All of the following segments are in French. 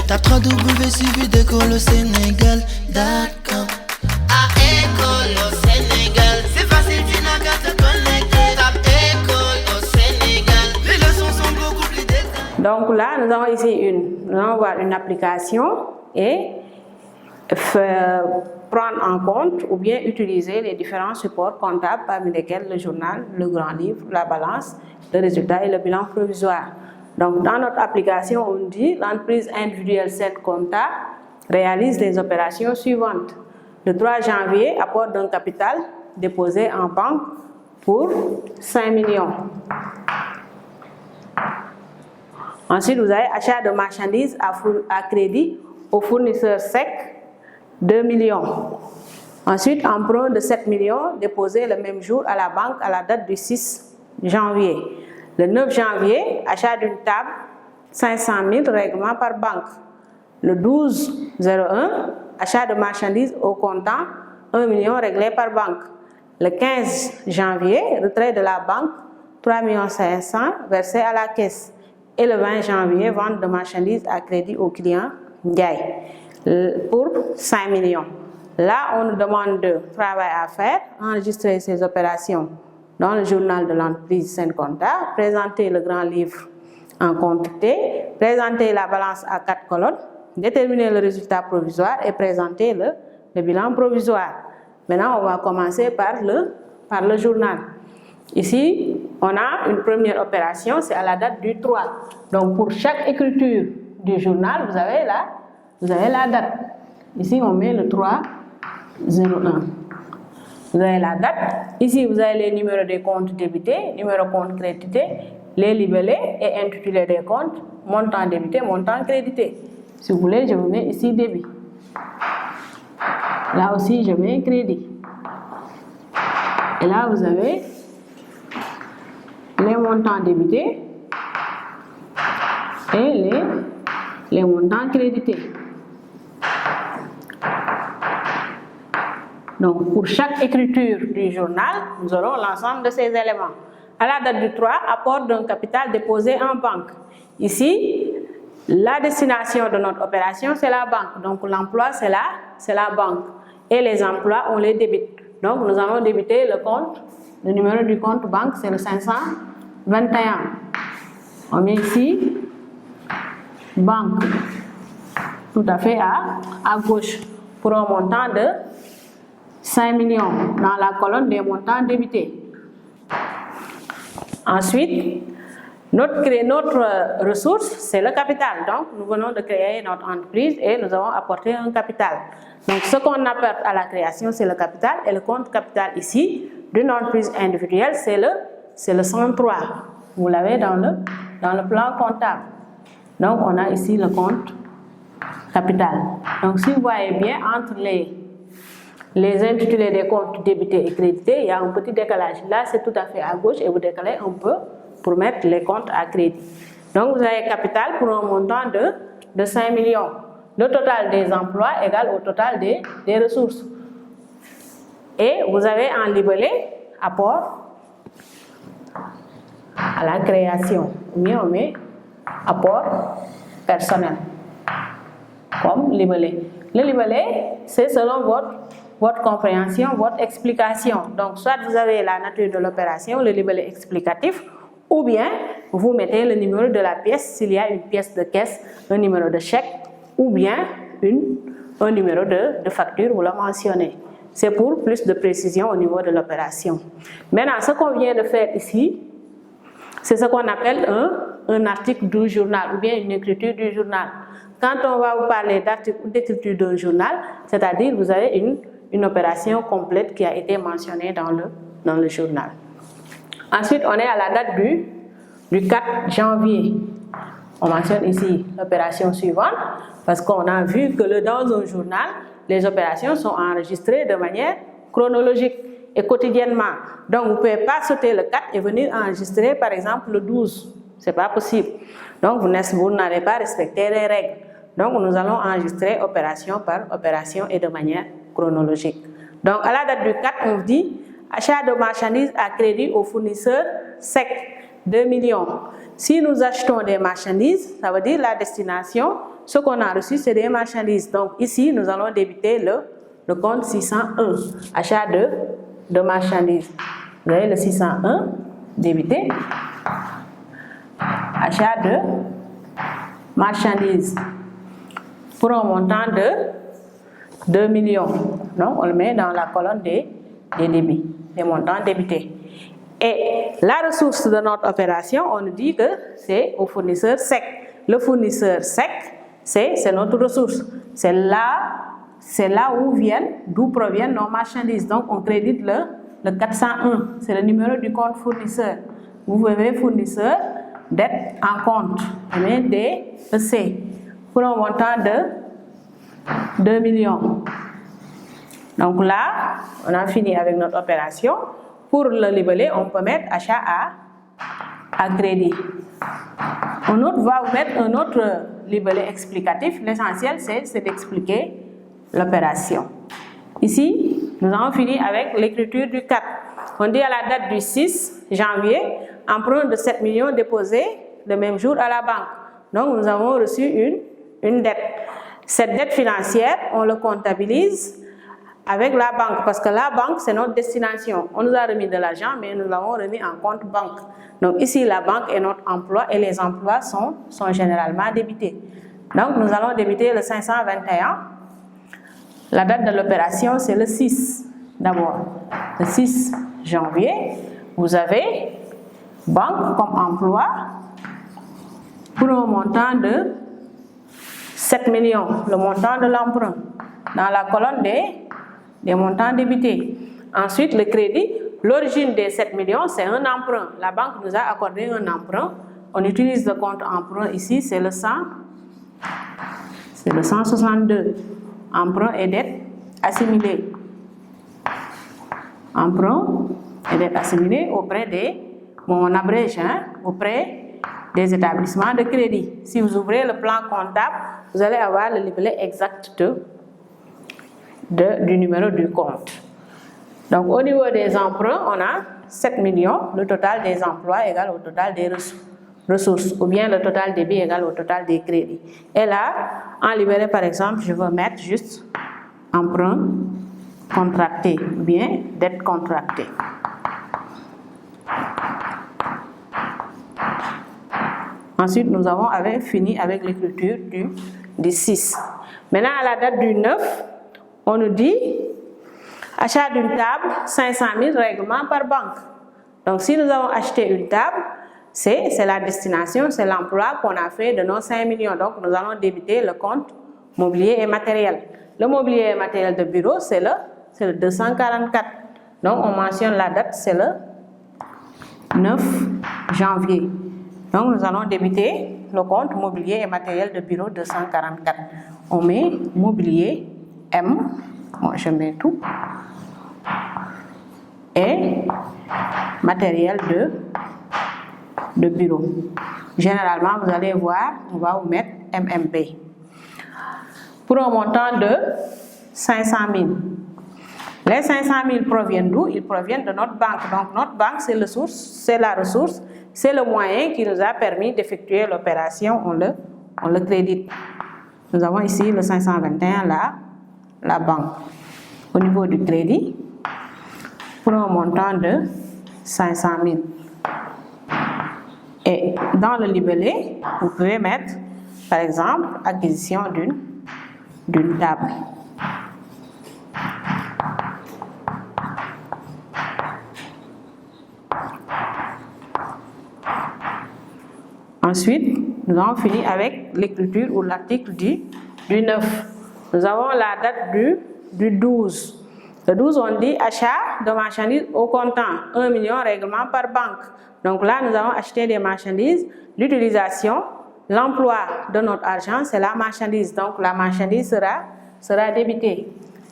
Tape www.suividécole-au-sénégal.com. À École au Sénégal, c'est facile, tu n'as qu'à te connecter. Tape École au Sénégal, les leçons sont beaucoup plus détaillées. Donc là, nous avons ici nous allons voir une application et prendre en compte ou bien utiliser les différents supports comptables parmi lesquels le journal, le grand livre, la balance, le résultat et le bilan provisoire. Donc dans notre application, on dit l'entreprise individuelle Senconta réalise les opérations suivantes. Le 3 janvier, apport d'un capital déposé en banque pour 5 millions. Ensuite, vous avez achat de marchandises à crédit au fournisseur sec, 2 millions. Ensuite, emprunt de 7 millions déposé le même jour à la banque à la date du 6 janvier. Le 9 janvier, achat d'une table, 500 000 règlement par banque. Le 12/01, achat de marchandises au comptant, 1 million réglé par banque. Le 15 janvier, retrait de la banque, 3 500 000 versé à la caisse. Et le 20 janvier, vente de marchandises à crédit au client Ndiaye pour 5 millions. Là, on nous demande de travail à faire, enregistrer ces opérations dans le journal de l'entreprise Senconta, présenter le grand livre en quantité, présenter la balance à 4 colonnes, déterminer le résultat provisoire et présenter le bilan provisoire. Maintenant, on va commencer par le journal. Ici, on a une première opération, c'est à la date du 3. Donc, pour chaque écriture du journal, vous avez la date. Ici, on met le 3/01. Vous avez la date. Ici, vous avez les numéros des comptes débités, numéro compte crédité, les libellés et intitulés des comptes, montant débité, montant crédité. Si vous voulez, je vous mets ici débit. Là aussi, je mets crédit. Et là, vous avez les montants débités et les montants crédités. Donc, pour chaque écriture du journal, nous aurons l'ensemble de ces éléments. À la date du 3, apport d'un capital déposé en banque. Ici, la destination de notre opération, c'est la banque. Donc, l'emploi, c'est la banque. Et les emplois, on les débite. Donc, nous allons débiter le compte. Le numéro du compte banque, c'est le 521. On met ici banque, tout à fait à gauche, pour un montant de 5 millions dans la colonne des montants débités. Ensuite, notre ressource, c'est le capital. Donc, nous venons de créer notre entreprise et nous avons apporté un capital. Donc, ce qu'on apporte à la création, c'est le capital. Et le compte capital ici, d'une entreprise individuelle, c'est le 103. Vous l'avez dans le plan comptable. Donc, on a ici le compte capital. Donc, si vous voyez bien, entre les intitulés des comptes débités et crédités, il y a un petit décalage. Là, c'est tout à fait à gauche et vous décalez un peu pour mettre les comptes à crédit. Donc, vous avez capital pour un montant de 5 millions. Le total des emplois égale au total des ressources. Et vous avez en libellé apport à la création. Ou bien on met apport personnel comme libellé. Le libellé, c'est selon votre compréhension, votre explication. Donc, soit vous avez la nature de l'opération, le libellé explicatif, ou bien vous mettez le numéro de la pièce, s'il y a une pièce de caisse, un numéro de chèque, ou bien un numéro de facture, vous le mentionnez. C'est pour plus de précision au niveau de l'opération. Maintenant, ce qu'on vient de faire ici, c'est ce qu'on appelle un article du journal, ou bien une écriture du journal. Quand on va vous parler d'article ou d'écriture d'un journal, c'est-à-dire vous avez une opération complète qui a été mentionnée dans le journal. Ensuite, on est à la date du 4 janvier. On mentionne ici l'opération suivante parce qu'on a vu que dans un journal, les opérations sont enregistrées de manière chronologique et quotidiennement. Donc, vous ne pouvez pas sauter le 4 et venir enregistrer par exemple le 12. Ce n'est pas possible. Donc, vous n'allez pas respecter les règles. Donc, nous allons enregistrer opération par opération et de manière chronologique. Donc, à la date du 4, on vous dit achat de marchandises à crédit au fournisseur sec, 2 millions. Si nous achetons des marchandises, ça veut dire la destination, ce qu'on a reçu, c'est des marchandises. Donc ici, nous allons débiter le compte 601, achat de marchandises. Vous avez le 601 débité, achat de marchandises pour un montant de 2 millions. Donc on le met dans la colonne des débits, des montants débités. Et la ressource de notre opération, on nous dit que c'est au fournisseur sec. Le fournisseur sec, c'est notre ressource. C'est là d'où proviennent nos marchandises. Donc on crédite le 401, c'est le numéro du compte fournisseur. Vous avez fournisseur, dette en compte, DEC, pour un montant de 2 millions. Donc là, on a fini avec notre opération. Pour le libeller, on peut mettre achat à crédit. On va vous mettre un autre libellé explicatif. L'essentiel, c'est d'expliquer l'opération. Ici, nous avons fini avec l'écriture du 4. On dit à la date du 6 janvier, emprunt de 7 millions déposé le même jour à la banque. Donc, nous avons reçu une dette. Cette dette financière, on le comptabilise avec la banque, parce que la banque, c'est notre destination. On nous a remis de l'argent, mais nous l'avons remis en compte banque. Donc ici, la banque est notre emploi et les emplois sont généralement débités. Donc nous allons débiter le 521. La date de l'opération, c'est le 6 d'abord. Le 6 janvier, vous avez banque comme emploi pour un montant de 7 millions, le montant de l'emprunt, dans la colonne des montants débités. Ensuite, le crédit, l'origine des 7 millions, c'est un emprunt. La banque nous a accordé un emprunt. On utilise le compte emprunt ici, c'est le 162. Emprunt et dette assimilée. Emprunt et dette assimilée auprès on abrège, auprès des établissements de crédit. Si vous ouvrez le plan comptable, vous allez avoir le livret exact du numéro du compte. Donc au niveau des emprunts, on a 7 millions, le total des emplois égale au total des ressources, ou bien le total débit égale au total des crédits. Et là, en libellé par exemple, je veux mettre juste emprunt contracté, ou bien dette contractée. Ensuite, nous avons fini avec l'écriture du 6. Maintenant, à la date du 9, on nous dit achat d'une table, 500 000 règlements par banque. Donc, si nous avons acheté une table, c'est la destination, c'est l'emploi qu'on a fait de nos 5 millions. Donc, nous allons débiter le compte mobilier et matériel. Le mobilier et matériel de bureau, c'est le 244. Donc, on mentionne la date, c'est le 9 janvier. Donc, nous allons débiter le compte mobilier et matériel de bureau 244. On met mobilier M, moi je mets tout, et matériel de bureau. Généralement, vous allez voir, on va vous mettre MMB. Pour un montant de 500 000. Les 500 000 proviennent d'où? Ils proviennent de notre banque. Donc notre banque, c'est la ressource, c'est le moyen qui nous a permis d'effectuer l'opération, on le crédite. Nous avons ici le 521, la banque. Au niveau du crédit, pour un montant de 500 000. Et dans le libellé, vous pouvez mettre, par exemple, acquisition d'une table. Ensuite, nous avons fini avec l'écriture ou l'article du 9. Nous avons la date du 12. Le 12, on dit achat de marchandises au comptant, 1 million règlement par banque. Donc là, nous avons acheté des marchandises. L'utilisation, l'emploi de notre argent, c'est la marchandise. Donc la marchandise sera débitée.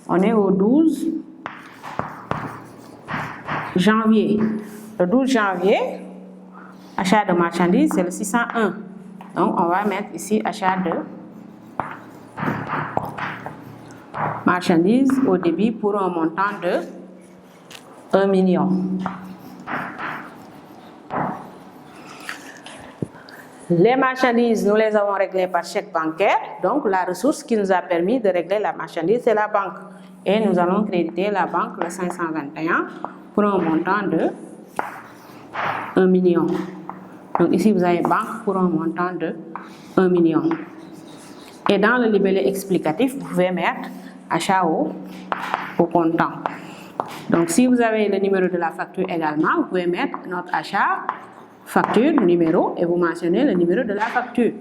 On est au 12 janvier. Le 12 janvier, achat de marchandises, c'est le 601. Donc, on va mettre ici achat de marchandises au débit pour un montant de 1 million. Les marchandises, nous les avons réglées par chèque bancaire. Donc, la ressource qui nous a permis de régler la marchandise, c'est la banque. Et nous allons créditer la banque le 521 pour un montant de 1 million. Donc, ici, vous avez banque pour un montant de 1 million. Et dans le libellé explicatif, vous pouvez mettre achat au comptant. Donc, si vous avez le numéro de la facture également, vous pouvez mettre notre achat, facture, numéro, et vous mentionnez le numéro de la facture.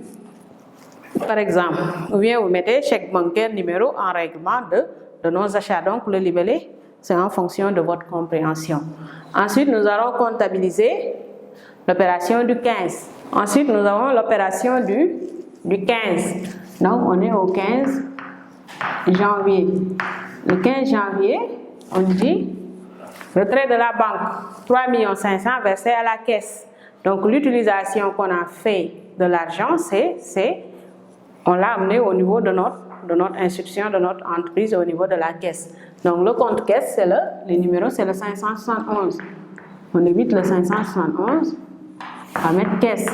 Par exemple, ou bien vous mettez chèque bancaire numéro en règlement de nos achats. Donc, le libellé, c'est en fonction de votre compréhension. Ensuite, nous allons comptabiliser l'opération du 15. Ensuite, nous avons l'opération du 15. Donc, on est au 15 janvier. Le 15 janvier, on dit retrait de la banque, 3 500 000 versés à la caisse. Donc, l'utilisation qu'on a fait de l'argent, on l'a amené au niveau de notre institution, de notre entreprise, au niveau de la caisse. Donc, le compte caisse, le numéro, c'est le 571. On évite le 571, on va mettre caisse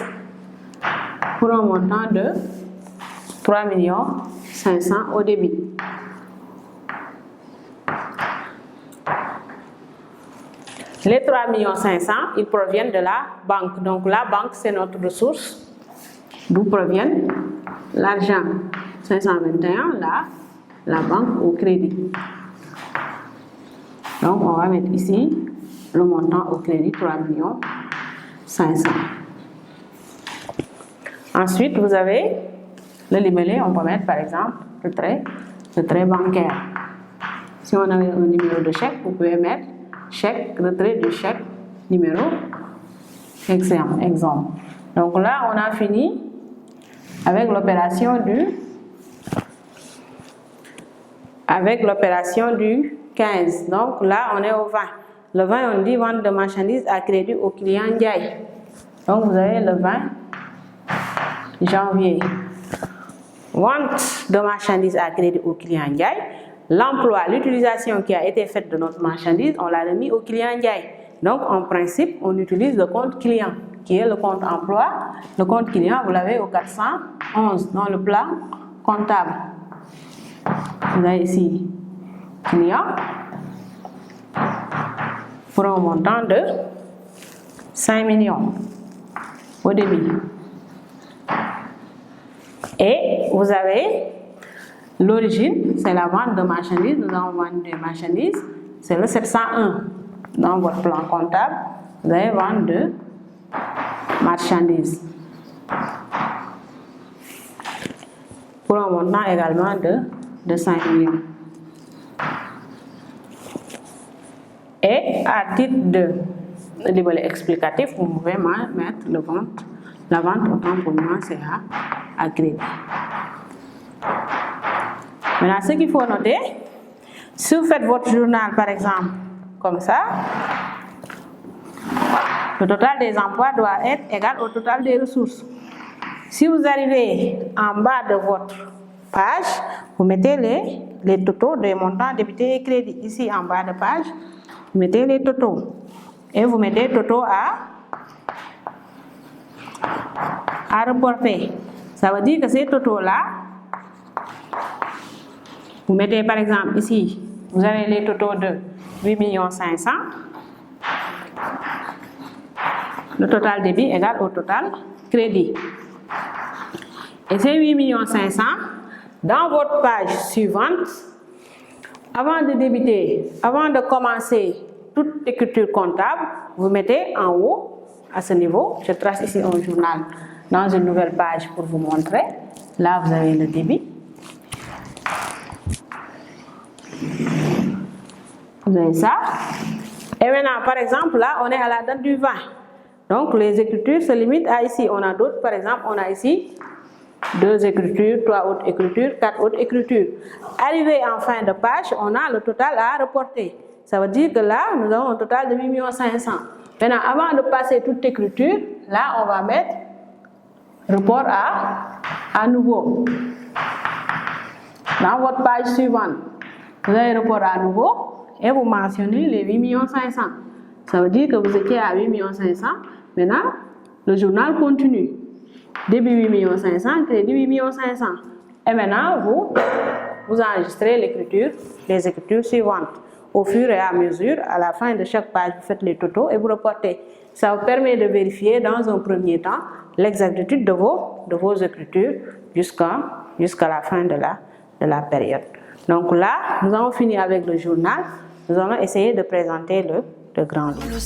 pour un montant de 3 500 000 au débit. Les 3 500 000, ils proviennent de la banque. Donc la banque, c'est notre ressource, d'où provient l'argent. 521, la banque au crédit. Donc on va mettre ici le montant au crédit, 3 500 000. Ensuite, vous avez le libellé, on peut mettre par exemple le trait bancaire. Si on avait un numéro de chèque, vous pouvez mettre chèque, retrait du chèque, numéro, exemple. Donc là, on a fini avec l'opération du 15. Donc là, on est au 20. Le 20, on dit vente de marchandises à crédit au client Ndiaye. Donc vous avez le 20 janvier. Vente de marchandises à crédit au client Ndiaye. L'emploi, l'utilisation qui a été faite de notre marchandise, on l'a remis au client Ndiaye. Donc, en principe, on utilise le compte client, qui est le compte emploi. Le compte client, vous l'avez au 411 dans le plan comptable. Vous avez ici client pour un montant de 5 millions au débit. Et vous avez l'origine, c'est la vente de marchandises. Nous avons vendu des marchandises. C'est le 701. Dans votre plan comptable, vous avez vente de marchandises. Pour un montant également de 5 millions. Et à titre de libellé explicatif, vous pouvez mettre la vente autant pour moi, c'est à crédit. Maintenant, ce qu'il faut noter, si vous faites votre journal, par exemple, comme ça, le total des emplois doit être égal au total des ressources. Si vous arrivez en bas de votre page, vous mettez les totaux des montants débités et crédits. Ici, en bas de page, vous mettez les totaux. Et vous mettez totaux à reporter. Ça veut dire que ces totaux-là, vous mettez par exemple ici, vous avez les totaux de 8 500 000. Le total débit égal au total crédit. Et ces 8 500 000, dans votre page suivante, avant de débiter, avant de commencer toute écriture comptable, vous mettez en haut, à ce niveau, je trace ici un journal dans une nouvelle page pour vous montrer. Là, vous avez le débit. Vous avez ça. Et maintenant, par exemple, là, on est à la date du 20. Donc, les écritures se limitent à ici. On a d'autres, par exemple, on a ici 2 écritures, 3 autres écritures, 4 autres écritures. Arrivé en fin de page, on a le total à reporter. Ça veut dire que là, nous avons un total de 8 500 000. Maintenant, avant de passer toute écriture, là, on va mettre report à nouveau. Dans votre page suivante, vous avez report à nouveau et vous mentionnez les 8 500 000. Ça veut dire que vous étiez à 8 500 000. Maintenant, le journal continue. Débit 8 500 000, crédit 8 500 000. Et maintenant, vous enregistrez les écritures suivantes. Au fur et à mesure, à la fin de chaque page, vous faites les totaux et vous reportez. Ça vous permet de vérifier dans un premier temps l'exactitude de vos écritures jusqu'à la fin de la période. Donc là, nous avons fini avec le journal. Nous allons essayer de présenter le grand livre.